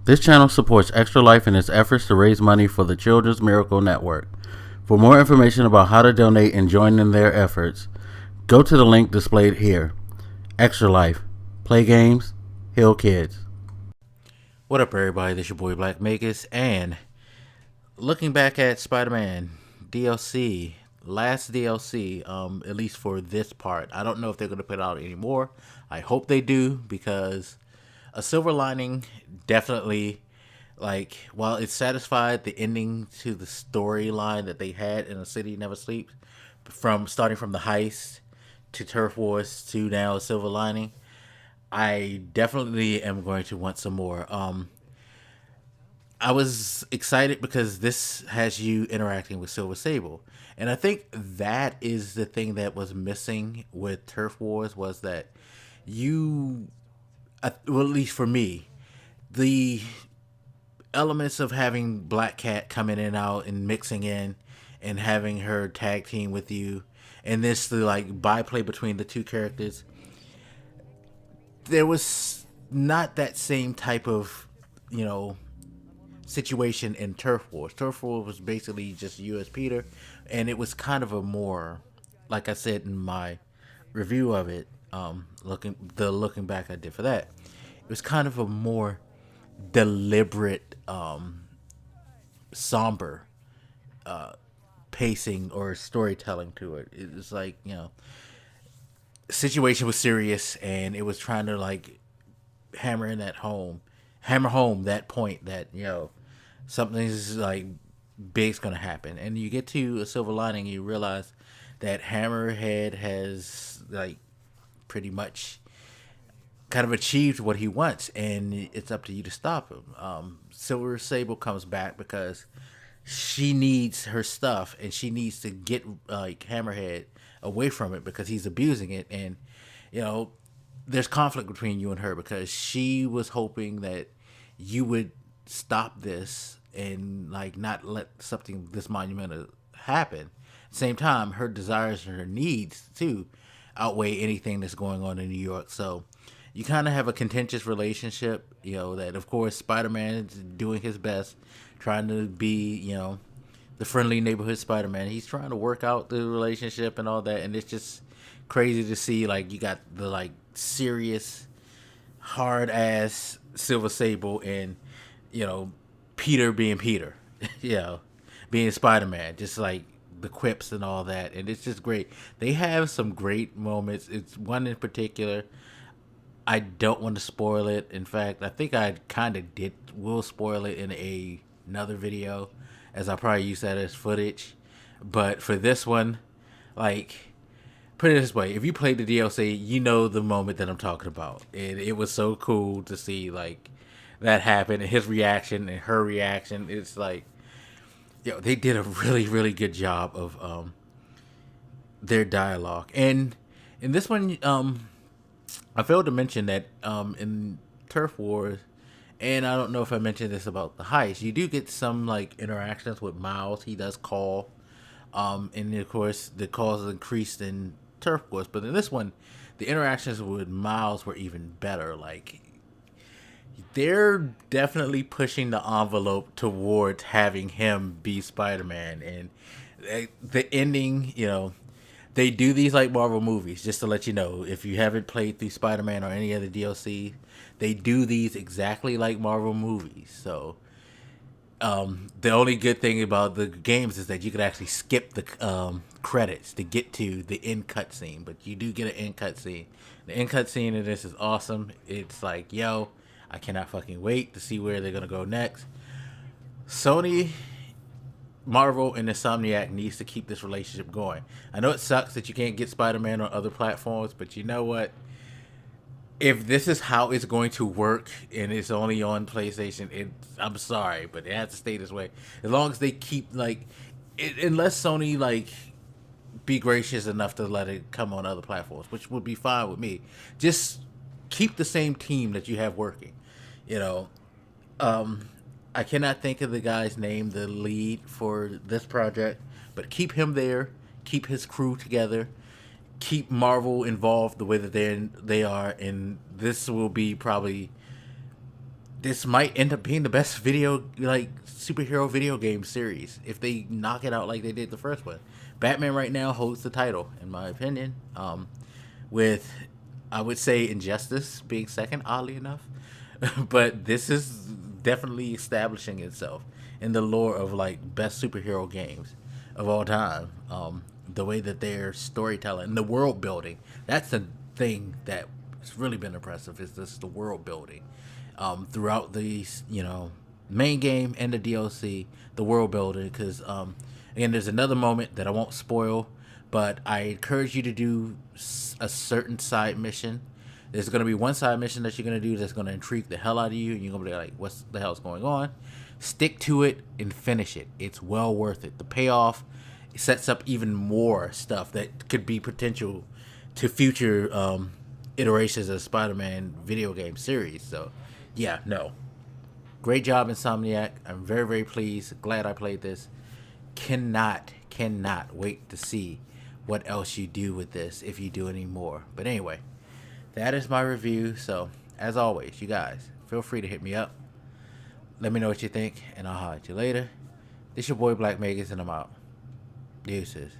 This channel supports Extra Life in its efforts to raise money for the Children's Miracle Network. For more information about how to donate and join in their efforts, go to the link displayed here. Extra Life. Play games, heal kids. What up, everybody? This is your boy Black Magus, and looking back at Spider-Man DLC, last DLC, at least for this part. I don't know if they're going to put out any more. I hope they do, because a silver lining definitely, like, while it satisfied the ending to the storyline that they had in A City Never Sleeps, from starting from the heist to Turf Wars to now Silver Lining, I definitely am going to want some more. I was excited because this has you interacting with Silver Sable, and I think that is the thing that was missing with Turf Wars, was that you, well, at least for me, the elements of having Black Cat coming in and out and mixing in and having her tag team with you, and this, the like byplay between the two characters, there was not that same type of, situation in Turf Wars. Turf Wars was basically just you as Peter, and it was kind of a more, like I said in my review of it, looking back I did for that, it was kind of a more deliberate, somber pacing or storytelling to it. It was like, situation was serious, and it was trying to like hammer home that point that, something's like big's gonna happen. And you get to A Silver Lining, you realize that Hammerhead has like pretty much kind of achieved what he wants, and it's up to you to stop him. Silver Sable comes back because she needs her stuff, and she needs to get like Hammerhead away from it because he's abusing it. And there's conflict between you and her, because she was hoping that you would stop this and like not let something this monumental happen. At the same time, her desires and her needs too outweigh anything that's going on in New York. So you kind of have a contentious relationship, that of course Spider-Man is doing his best, trying to be, the friendly neighborhood Spider-Man. He's trying to work out the relationship and all that, and it's just crazy to see, like, you got the like serious hard ass Silver Sable, and Peter being Peter, being Spider-Man, just like the quips and all that, and it's just great. They have some great moments. It's one in particular, I don't want to spoil it. In fact, I think I kind of will spoil it in another video, as I probably use that as footage. But for this one, like, put it this way, if you played the DLC, you know the moment that I'm talking about. And it was so cool to see like that happen, and his reaction and her reaction. It's like, they did a really, really good job of their dialogue. And in this one, I failed to mention that in Turf Wars, and I don't know if I mentioned this about the heist, you do get some like interactions with Miles. He does call, and of course the calls increased in Turf Wars, but in this one, the interactions with Miles were even better. Like, they're definitely pushing the envelope towards having him be Spider-Man, and the ending, they do these like Marvel movies, just to let you know, if you haven't played through Spider-Man or any other DLC, they do these exactly like Marvel movies. So the only good thing about the games is that you can actually skip the credits to get to the end cutscene, but you do get an end cutscene. The end cutscene in this is awesome. It's like, I cannot fucking wait to see where they're gonna go next. Sony, Marvel, and Insomniac needs to keep this relationship going. I know it sucks that you can't get Spider-Man on other platforms, but you know what? If this is how it's going to work and it's only on PlayStation, I'm sorry, but it has to stay this way. As long as they keep unless Sony like be gracious enough to let it come on other platforms, which would be fine with me. Just keep the same team that you have working. I cannot think of the guy's name, the lead for this project, but keep him there, keep his crew together, keep Marvel involved the way that they are, and this will be probably this might end up being the best superhero video game series if they knock it out like they did the first one. Batman right now holds the title, in my opinion, with, I would say, Injustice being second, oddly enough. But this is definitely establishing itself in the lore of like best superhero games of all time. The way that their storytelling, the world building, that's the thing that's really been impressive, is this the world building throughout these, main game and the DLC, the world building. Because again, there's another moment that I won't spoil, but I encourage you to do a certain side mission. There's going to be one side mission that you're going to do that's going to intrigue the hell out of you, and you're going to be like, what's the hell's going on? Stick to it and finish it. It's well worth it. The payoff sets up even more stuff that could be potential to future iterations of Spider-Man video game series. So, yeah, no. Great job, Insomniac. I'm very, very pleased. Glad I played this. Cannot wait to see what else you do with this, if you do any more. But anyway, that is my review. So, as always, you guys, feel free to hit me up. Let me know what you think, and I'll holler at you later. This your boy Black Megas, and I'm out. Deuces.